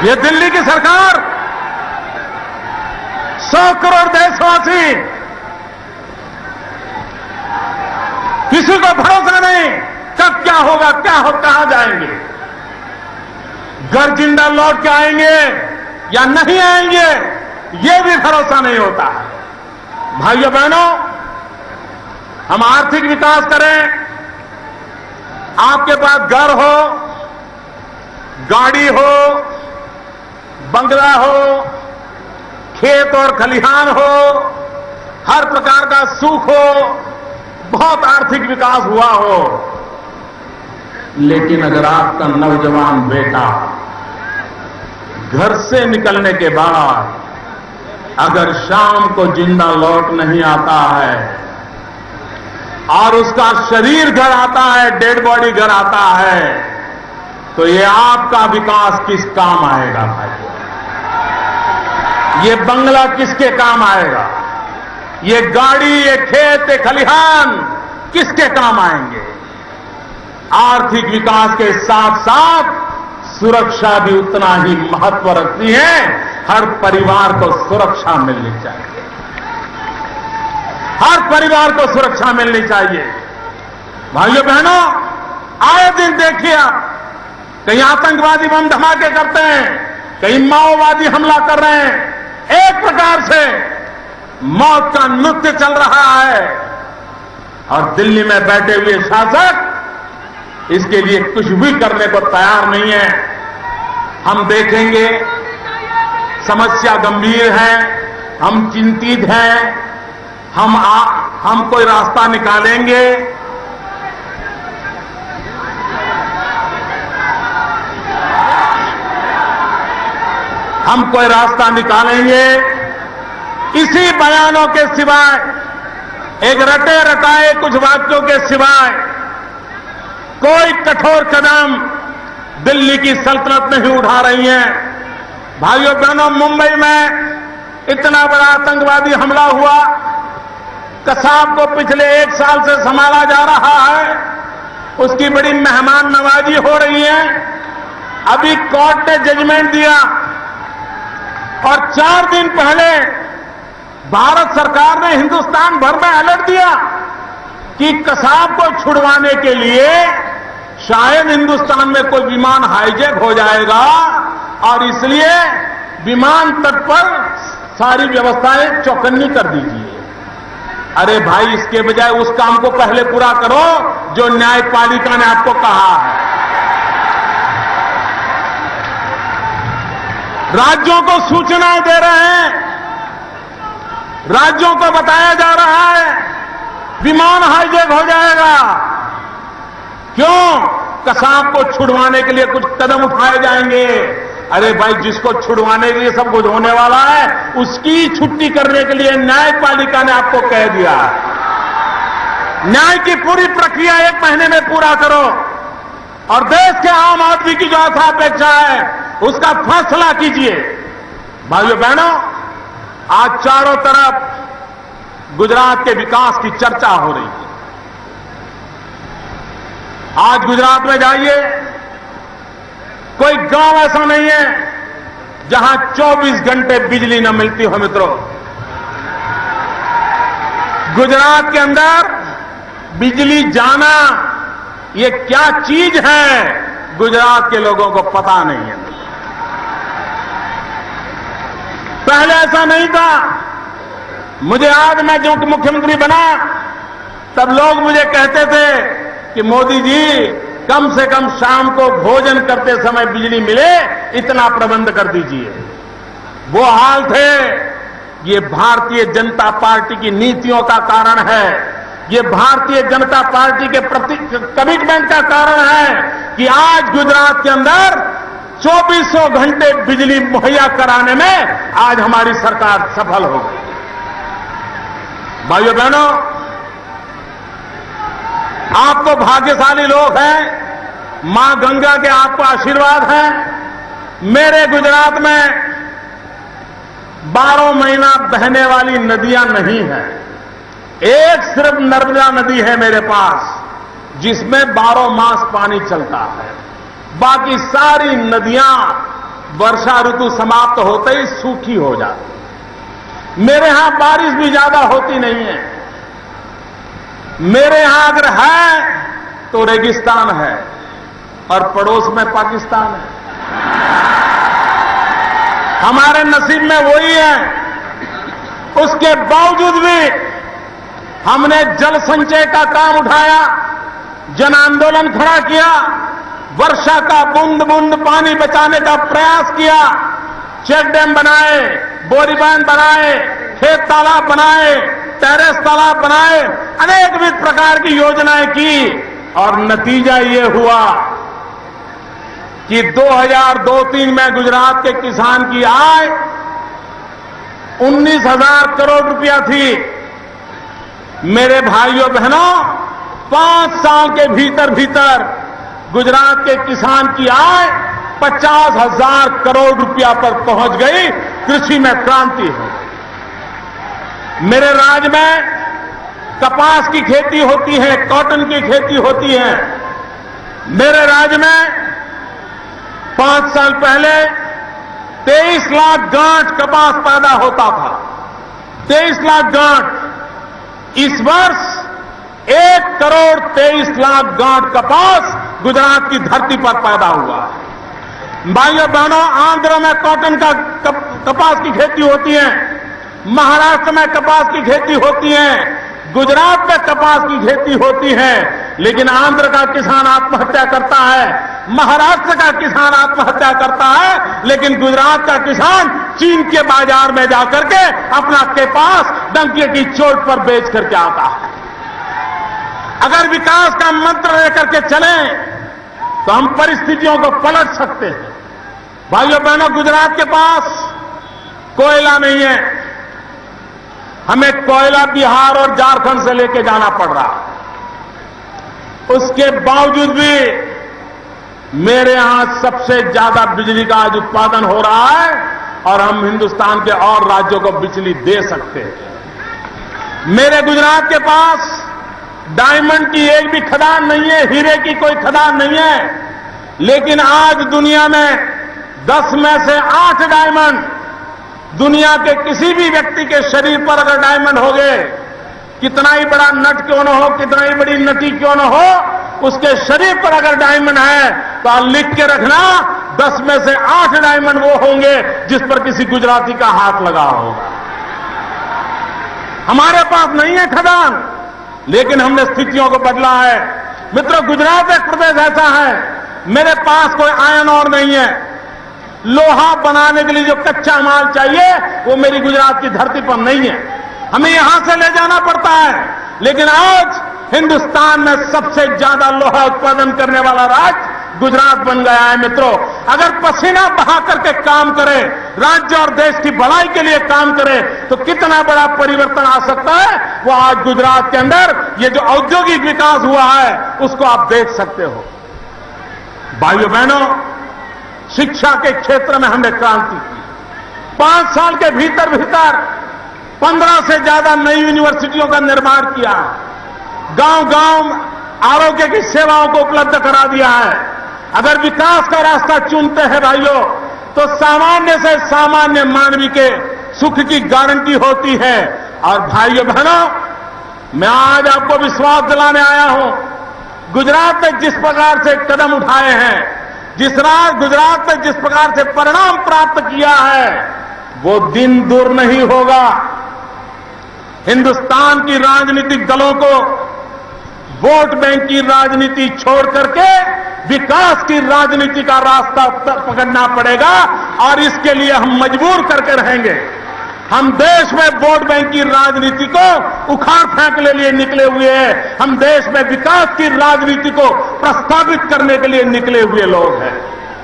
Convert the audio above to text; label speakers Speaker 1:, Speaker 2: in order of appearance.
Speaker 1: ये दिल्ली की सरकार 100 करोड़ देशवासी, किसी को भरोसा नहीं कब क्या होगा, कहां जाएंगे, घर जिंदा लौट के आएंगे या नहीं आएंगे, ये भी भरोसा नहीं होता है। भाइयों बहनों, हम आर्थिक विकास करें, आपके पास घर हो, गाड़ी हो, बंगला हो, खेत और खलिहान हो, हर प्रकार का सुख हो, बहुत आर्थिक विकास हुआ हो, लेकिन अगर आपका नौजवान बेटा घर से निकलने के बाद अगर शाम को जिंदा लौट नहीं आता है और उसका शरीर घर आता है, डेड बॉडी घर आता है, तो ये आपका विकास किस काम आएगा भाई? ये बंगला किसके काम आएगा? ये गाड़ी, ये खेत, ये खलिहान किसके काम आएंगे? आर्थिक विकास के साथ साथ सुरक्षा भी उतना ही महत्व रखती है। हर परिवार को सुरक्षा मिलनी चाहिए, हर परिवार को सुरक्षा मिलनी चाहिए। भाइयों बहनों, आए दिन देखिए आप, कहीं आतंकवादी बम धमाके करते हैं, कहीं माओवादी हमला कर रहे हैं, एक प्रकार से मौत का नृत्य चल रहा है और दिल्ली में बैठे हुए शासक इसके लिए कुछ भी करने को तैयार नहीं है। हम देखेंगे, समस्या गंभीर है, हम चिंतित हैं, हम कोई रास्ता निकालेंगे। हम कोई रास्ता निकालेंगे। इसी बयानों के सिवाय, एक रटे रटाए कुछ वाक्यों के सिवाय कोई कठोर कदम दिल्ली की सल्तनत नहीं उठा रही है। भाइयों बहनों, मुंबई में इतना बड़ा आतंकवादी हमला हुआ, कसाब को पिछले 1 साल से संभाला जा रहा है, उसकी बड़ी मेहमान नवाजी हो रही है। अभी कोर्ट ने जजमेंट दिया और 4 दिन पहले भारत सरकार ने हिंदुस्तान भर में अलर्ट दिया कि कसाब को छुड़वाने के लिए शायद हिंदुस्तान में कोई विमान हाईजैक हो जाएगा और इसलिए विमान तट पर सारी व्यवस्थाएं चौकन्नी कर दीजिए। अरे भाई, इसके बजाय उस काम को पहले पूरा करो जो न्यायपालिका ने आपको कहा है। राज्यों को सूचनाएं दे रहे हैं, राज्यों को बताया जा रहा है विमान हाईजैक हो जाएगा। क्यों? कसाब को छुड़वाने के लिए कुछ कदम उठाए जाएंगे। अरे भाई, जिसको छुड़वाने के लिए सब कुछ होने वाला है, उसकी छुट्टी करने के लिए न्यायपालिका ने आपको कह दिया। न्याय की पूरी प्रक्रिया 1 महीने में पूरा करो और देश के आम आदमी की जो आशा अपेक्षा है उसका फैसला कीजिए। भाइयों बहनों, आज चारों तरफ गुजरात के विकास की चर्चा हो रही है। आज गुजरात में जाइए, कोई गांव ऐसा नहीं है जहां 24 घंटे बिजली न मिलती हो। मित्रों, गुजरात के अंदर बिजली जाना ये क्या चीज है, गुजरात के लोगों को पता नहीं है। पहले ऐसा नहीं था। मुझे याद, मैं जो मुख्यमंत्री बना तब लोग मुझे कहते थे कि मोदी जी, कम से कम शाम को भोजन करते समय बिजली मिले, इतना प्रबंध कर दीजिए। वो हाल थे। ये भारतीय जनता पार्टी की नीतियों का कारण है, ये भारतीय जनता पार्टी के प्रति कमिटमेंट का कारण है कि आज गुजरात के अंदर 2400 घंटे बिजली मुहैया कराने में आज हमारी सरकार सफल हो गई। भाइयों बहनों, आप तो भाग्यशाली लोग हैं, मां गंगा के आपको आशीर्वाद है। मेरे गुजरात में 12 महीना बहने वाली नदियां नहीं है। एक सिर्फ नर्मदा नदी है मेरे पास, जिसमें 12 मास पानी चलता है। बाकी सारी नदियां वर्षा ऋतु समाप्त होते ही सूखी हो जाती। मेरे यहां बारिश भी ज्यादा होती नहीं है। मेरे यहां अगर है तो रेगिस्तान है और पड़ोस में पाकिस्तान है। हमारे नसीब में वही है। उसके बावजूद भी हमने जल संचय का काम उठाया, जन आंदोलन खड़ा किया, वर्षा का बूंद बूंद पानी बचाने का प्रयास किया, चेक डैम बनाए, बोरीबांध बनाए, खेत तालाब बनाए, टेरेस तालाब बनाए, अनेक विध प्रकार की योजनाएं की और नतीजा ये हुआ कि 2002-03 में गुजरात के किसान की आय 19,000 करोड़ रुपया थी। मेरे भाइयों बहनों, 5 साल के भीतर भीतर गुजरात के किसान की आय 50,000 करोड़ रुपया पर पहुंच गई। कृषि में क्रांति हो। मेरे राज्य में कपास की खेती होती है, कॉटन की खेती होती है। मेरे राज्य में 5 साल पहले 23 लाख गांठ कपास पैदा होता था। 23 लाख गांठ। इस वर्ष 1 करोड़ 23 लाख गांठ कपास गुजरात की धरती पर पैदा हुआ है। भाइयों बहनों, आंध्र में कॉटन का कपास की खेती होती है, महाराष्ट्र में कपास की खेती होती है, गुजरात में कपास की खेती होती है। लेकिन आंध्र का किसान आत्महत्या करता है, महाराष्ट्र का किसान आत्महत्या करता है, लेकिन गुजरात का किसान चीन के बाजार में जाकर के अपना कपास डंके की चोट पर बेच करके आता है। अगर विकास का मंत्र लेकर के चलें तो हम परिस्थितियों को पलट सकते हैं। भाइयों बहनों, गुजरात के पास कोयला नहीं है। हमें कोयला बिहार और झारखंड से लेके जाना पड़ रहा है। उसके बावजूद भी मेरे यहां सबसे ज्यादा बिजली का आज उत्पादन हो रहा है और हम हिंदुस्तान के और राज्यों को बिजली दे सकते हैं। मेरे गुजरात के पास डायमंड की एक भी खदान नहीं है, हीरे की कोई खदान नहीं है। लेकिन आज दुनिया में 10 में से 8 डायमंड, दुनिया के किसी भी व्यक्ति के शरीर पर अगर डायमंड हो गए, कितना ही बड़ा नट क्यों न हो, कितना ही बड़ी नटी क्यों न हो, उसके शरीर पर अगर डायमंड है तो आप लिख के रखना 10 में से 8 डायमंड वो होंगे जिस पर किसी गुजराती का हाथ लगा होगा। हमारे पास नहीं है खदान, लेकिन हमने स्थितियों को बदला है। मित्रों, गुजरात एक प्रदेश ऐसा है, मेरे पास कोई आयरन ओर नहीं है। लोहा बनाने के लिए जो कच्चा माल चाहिए वो मेरी गुजरात की धरती पर नहीं है, हमें यहां से ले जाना पड़ता है। लेकिन आज हिंदुस्तान में सबसे ज्यादा लोहा उत्पादन करने वाला राज्य गुजरात बन गया है। मित्रों, अगर पसीना बहा करके काम करे, राज्य और देश की भलाई के लिए काम करे, तो कितना बड़ा परिवर्तन आ सकता है वो आज गुजरात के अंदर ये जो औद्योगिक विकास हुआ है उसको आप देख सकते हो। भाइयों बहनों, शिक्षा के क्षेत्र में हमने क्रांति की। 5 साल के भीतर भीतर 15 से ज्यादा नई यूनिवर्सिटियों का निर्माण किया है। गांव गांव आरोग्य की सेवाओं को उपलब्ध करा दिया है। अगर विकास का रास्ता चुनते हैं भाइयों, तो सामान्य से सामान्य मानवी के सुख की गारंटी होती है। और भाइयों बहनों, मैं आज आपको विश्वास दिलाने आया हूं, गुजरात ने जिस प्रकार से कदम उठाए हैं, गुजरात ने जिस प्रकार से परिणाम प्राप्त किया है, वो दिन दूर नहीं होगा। हिंदुस्तान की राजनीतिक दलों को वोट बैंक की राजनीति छोड़ करके विकास की राजनीति का रास्ता पकड़ना पड़ेगा और इसके लिए हम मजबूर करके रहेंगे। हम देश में वोट बैंक की राजनीति को उखाड़ फेंक के लिए निकले हुए हैं। हम देश में विकास की राजनीति को प्रस्तावित करने के लिए निकले हुए लोग हैं।